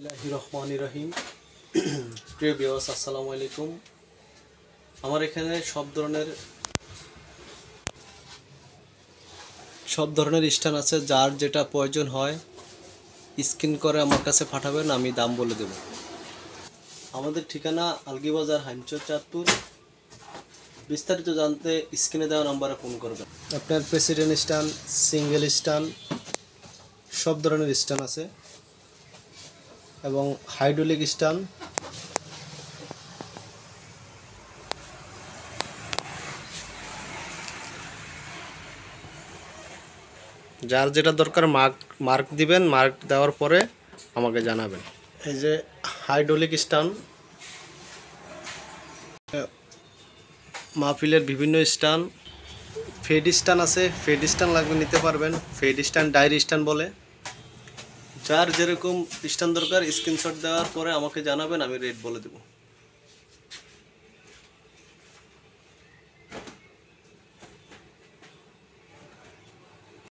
রহিম। প্রিয় ভিউয়ার্স, আসসালামু আলাইকুম। আমার এখানে সব ধরনের স্ট্যান্ড আছে। যার যেটা প্রয়োজন হয় স্ক্রিন করে আমার কাছে পাঠাবেন, আমি দাম বলে দেব। আমাদের ঠিকানা আলগী বাজার, হাইমচর, চাঁদপুর। বিস্তারিত জানতে স্ক্রিনে দেওয়া নাম্বারে ফোন করবেন। আপনার প্রেসিডেন্ট স্ট্যান্ড, সিঙ্গেল স্ট্যান্ড, সব ধরনের স্ট্যান্ড আছে এবং হাইড্রোলিক স্ট্যান্ড, যার যেটা দরকার মার্ক দিবেন। মার্ক দেওয়ার পরে আমাকে জানাবেন। এই যে হাইড্রোলিক স্ট্যান্ড, মাহফিলের বিভিন্ন স্ট্যান্ড, ফেড স্ট্যান্ড আছে। ফেড স্ট্যান্ড লাগবে নিতে পারবেন। ফেড স্ট্যান্ড ডায়েরি স্ট্যান্ড বলে। যার যেরকম স্ট্যান্ড দরকার স্ক্রিনশট দেওয়ার পরে আমাকে জানাবেন, আমি রেট বলে দেবো।